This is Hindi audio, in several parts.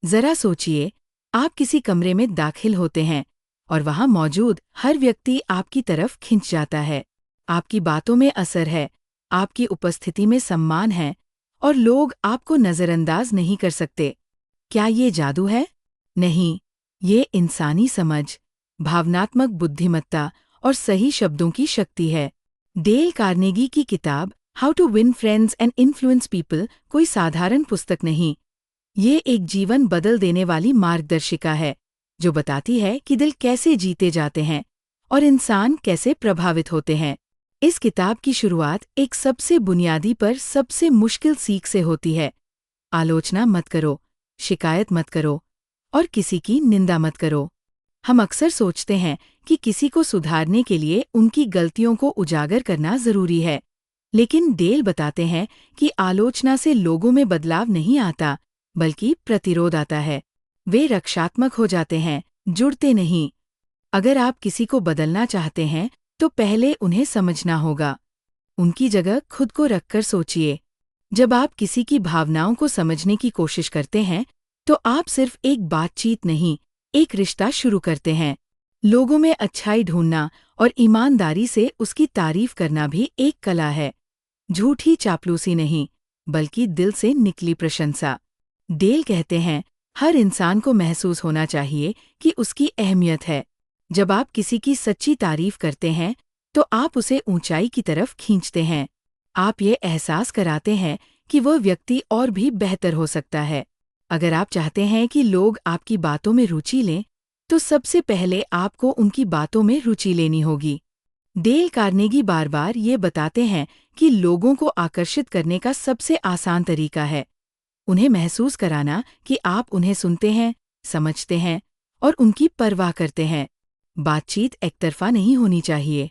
जरा सोचिए, आप किसी कमरे में दाखिल होते हैं और वहां मौजूद हर व्यक्ति आपकी तरफ खिंच जाता है। आपकी बातों में असर है, आपकी उपस्थिति में सम्मान है और लोग आपको नजरअंदाज नहीं कर सकते। क्या ये जादू है? नहीं, ये इंसानी समझ, भावनात्मक बुद्धिमत्ता और सही शब्दों की शक्ति है। डेल कार्नेगी की किताब how to win friends and influence people कोई साधारण पुस्तक नहीं। ये एक जीवन बदल देने वाली मार्गदर्शिका है, जो बताती है कि दिल कैसे जीते जाते हैं और इंसान कैसे प्रभावित होते हैं। इस किताब की शुरुआत एक सबसे बुनियादी पर सबसे मुश्किल सीख से होती है। आलोचना मत करो, शिकायत मत करो और किसी की निंदा मत करो। हम अक्सर सोचते हैं कि किसी को सुधारने के लिए उनकी गलतियों को उजागर करना जरूरी है, लेकिन डेल बताते हैं कि आलोचना से लोगों में बदलाव नहीं आता, बल्कि प्रतिरोध आता है। वे रक्षात्मक हो जाते हैं, जुड़ते नहीं। अगर आप किसी को बदलना चाहते हैं, तो पहले उन्हें समझना होगा। उनकी जगह खुद को रखकर सोचिए। जब आप किसी की भावनाओं को समझने की कोशिश करते हैं, तो आप सिर्फ एक बातचीत नहीं, एक रिश्ता शुरू करते हैं। लोगों में अच्छाई ढूंढना और ईमानदारी से उसकी तारीफ करना भी एक कला है। झूठी चापलूसी नहीं, बल्कि दिल से निकली प्रशंसा। डेल कहते हैं, हर इंसान को महसूस होना चाहिए कि उसकी अहमियत है। जब आप किसी की सच्ची तारीफ करते हैं, तो आप उसे ऊंचाई की तरफ खींचते हैं। आप ये एहसास कराते हैं कि वह व्यक्ति और भी बेहतर हो सकता है। अगर आप चाहते हैं कि लोग आपकी बातों में रुचि लें, तो सबसे पहले आपको उनकी बातों में रुचि लेनी होगी। डेल कार्नेगी बार बार ये बताते हैं कि लोगों को आकर्षित करने का सबसे आसान तरीका है उन्हें महसूस कराना कि आप उन्हें सुनते हैं, समझते हैं और उनकी परवाह करते हैं। बातचीत एकतरफा नहीं होनी चाहिए।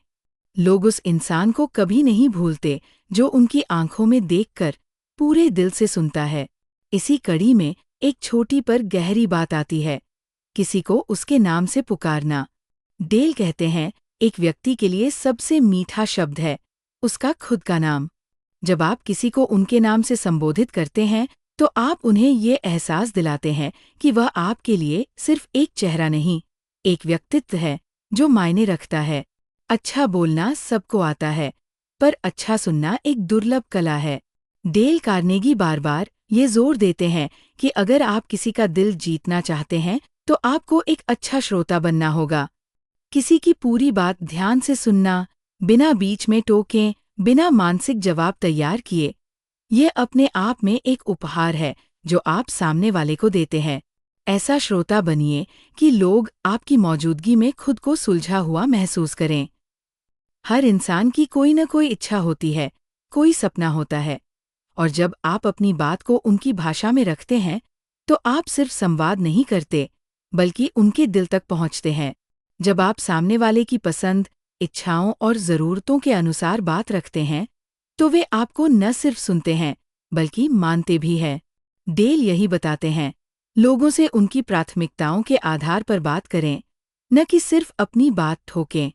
लोग उस इंसान को कभी नहीं भूलते जो उनकी आंखों में देखकर पूरे दिल से सुनता है। इसी कड़ी में एक छोटी पर गहरी बात आती है, किसी को उसके नाम से पुकारना। डेल कहते हैं, एक व्यक्ति के लिए सबसे मीठा शब्द है उसका खुद का नाम। जब आप किसी को उनके नाम से संबोधित करते हैं, तो आप उन्हें ये एहसास दिलाते हैं कि वह आपके लिए सिर्फ एक चेहरा नहीं, एक व्यक्तित्व है जो मायने रखता है। अच्छा बोलना सबको आता है, पर अच्छा सुनना एक दुर्लभ कला है। डेल कार्नेगी बार बार ये जोर देते हैं कि अगर आप किसी का दिल जीतना चाहते हैं, तो आपको एक अच्छा श्रोता बनना होगा। किसी की पूरी बात ध्यान से सुनना, बिना बीच में टोकें, बिना मानसिक जवाब तैयार किए। ये अपने आप में एक उपहार है जो आप सामने वाले को देते हैं। ऐसा श्रोता बनिए कि लोग आपकी मौजूदगी में खुद को सुलझा हुआ महसूस करें। हर इंसान की कोई न कोई इच्छा होती है, कोई सपना होता है, और जब आप अपनी बात को उनकी भाषा में रखते हैं, तो आप सिर्फ संवाद नहीं करते, बल्कि उनके दिल तक पहुंचते हैं। जब आप सामने वाले की पसंद, इच्छाओं और ज़रूरतों के अनुसार बात रखते हैं, तो वे आपको न सिर्फ सुनते हैं, बल्कि मानते भी हैं। डेल यही बताते हैं, लोगों से उनकी प्राथमिकताओं के आधार पर बात करें, न कि सिर्फ अपनी बात ठोकें।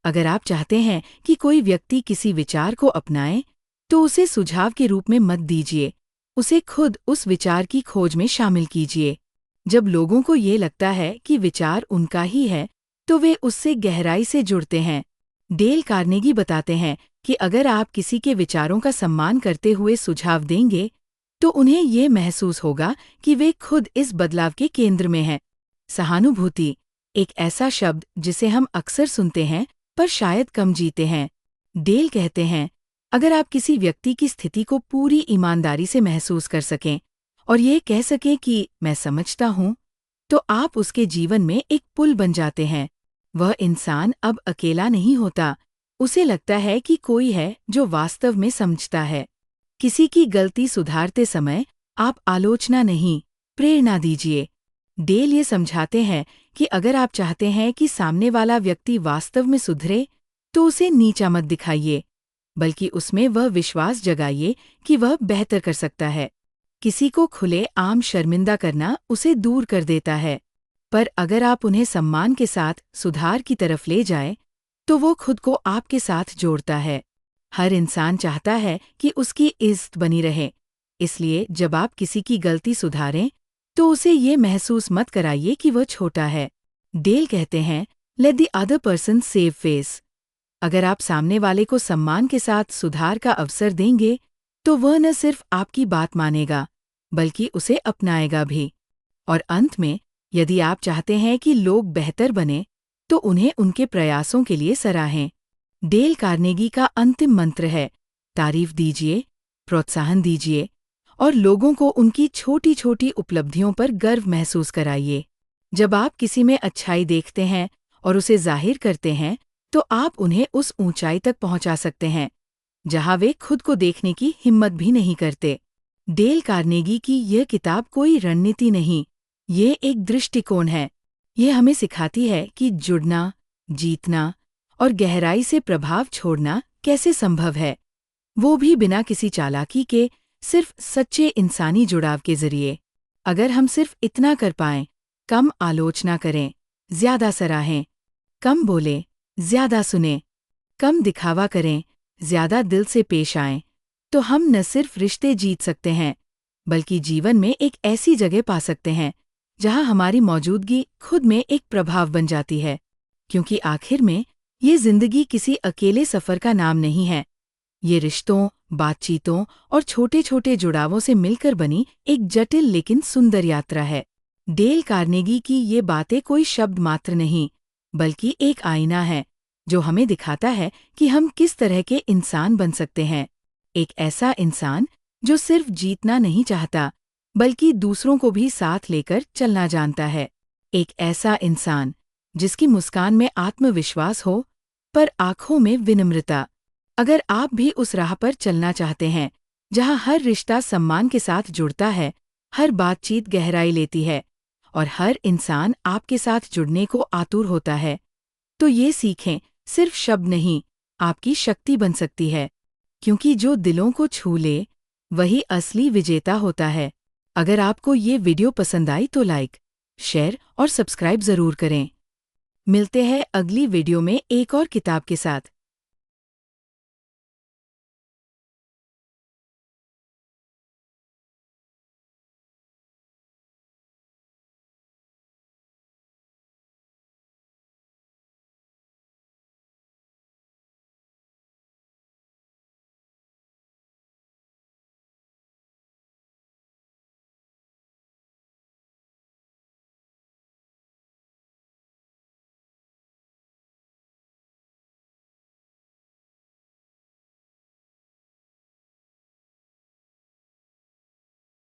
अगर आप चाहते हैं कि कोई व्यक्ति किसी विचार को अपनाए, तो उसे सुझाव के रूप में मत दीजिए, उसे खुद उस विचार की खोज में शामिल कीजिए। जब लोगों को ये लगता है कि विचार उनका ही है, तो वे उससे गहराई से जुड़ते हैं। डेल कार्नेगी बताते हैं कि अगर आप किसी के विचारों का सम्मान करते हुए सुझाव देंगे, तो उन्हें ये महसूस होगा कि वे खुद इस बदलाव के केंद्र में हैं। सहानुभूति, एक ऐसा शब्द जिसे हम अक्सर सुनते हैं, पर शायद कम जीते हैं। डेल कहते हैं, अगर आप किसी व्यक्ति की स्थिति को पूरी ईमानदारी से महसूस कर सकें और ये कह सकें कि मैं समझता हूँ, तो आप उसके जीवन में एक पुल बन जाते हैं। वह इंसान अब अकेला नहीं होता, उसे लगता है कि कोई है जो वास्तव में समझता है। किसी की गलती सुधारते समय आप आलोचना नहीं, प्रेरणा दीजिए। डेल ये समझाते हैं कि अगर आप चाहते हैं कि सामने वाला व्यक्ति वास्तव में सुधरे, तो उसे नीचा मत दिखाइए, बल्कि उसमें वह विश्वास जगाइए कि वह बेहतर कर सकता है। किसी को खुले आम शर्मिंदा करना उसे दूर कर देता है, पर अगर आप उन्हें सम्मान के साथ सुधार की तरफ ले जाएं, तो वो खुद को आपके साथ जोड़ता है। हर इंसान चाहता है कि उसकी इज्जत बनी रहे, इसलिए जब आप किसी की गलती सुधारें, तो उसे ये महसूस मत कराइए कि वह छोटा है। डेल कहते हैं, let the other person save face. अगर आप सामने वाले को सम्मान के साथ सुधार का अवसर देंगे, तो वह न सिर्फ आपकी बात मानेगा, बल्कि उसे अपनाएगा भी। और अंत में, यदि आप चाहते हैं कि लोग बेहतर बने, तो उन्हें उनके प्रयासों के लिए सराहें। डेल कार्नेगी का अंतिम मंत्र है, तारीफ दीजिए, प्रोत्साहन दीजिए और लोगों को उनकी छोटी छोटी उपलब्धियों पर गर्व महसूस कराइए। जब आप किसी में अच्छाई देखते हैं और उसे जाहिर करते हैं, तो आप उन्हें उस ऊंचाई तक पहुंचा सकते हैं जहां वे खुद को देखने की हिम्मत भी नहीं करते। डेल कार्नेगी की यह किताब कोई रणनीति नहीं, ये एक दृष्टिकोण है। यह हमें सिखाती है कि जुड़ना, जीतना और गहराई से प्रभाव छोड़ना कैसे संभव है, वो भी बिना किसी चालाकी के, सिर्फ सच्चे इंसानी जुड़ाव के जरिए। अगर हम सिर्फ इतना कर पाएं, कम आलोचना करें, ज्यादा सराहें, कम बोलें, ज्यादा सुनें, कम दिखावा करें, ज्यादा दिल से पेश आएं, तो हम न सिर्फ रिश्ते जीत सकते हैं, बल्कि जीवन में एक ऐसी जगह पा सकते हैं जहां हमारी मौजूदगी खुद में एक प्रभाव बन जाती है। क्योंकि आखिर में ये जिंदगी किसी अकेले सफर का नाम नहीं है, ये रिश्तों, बातचीतों और छोटे छोटे जुड़ावों से मिलकर बनी एक जटिल लेकिन सुंदर यात्रा है। डेल कार्नेगी की ये बातें कोई शब्द मात्र नहीं, बल्कि एक आईना है जो हमें दिखाता है कि हम किस तरह के इंसान बन सकते हैं। एक ऐसा इंसान जो सिर्फ जीतना नहीं चाहता, बल्कि दूसरों को भी साथ लेकर चलना जानता है। एक ऐसा इंसान जिसकी मुस्कान में आत्मविश्वास हो, पर आंखों में विनम्रता। अगर आप भी उस राह पर चलना चाहते हैं जहां हर रिश्ता सम्मान के साथ जुड़ता है, हर बातचीत गहराई लेती है और हर इंसान आपके साथ जुड़ने को आतुर होता है, तो ये सीखें सिर्फ शब्द नहीं, आपकी शक्ति बन सकती है। क्योंकि जो दिलों को छू ले, वही असली विजेता होता है। अगर आपको ये वीडियो पसंद आई तो लाइक, शेयर और सब्सक्राइब जरूर करें। मिलते हैं अगली वीडियो में एक और किताब के साथ।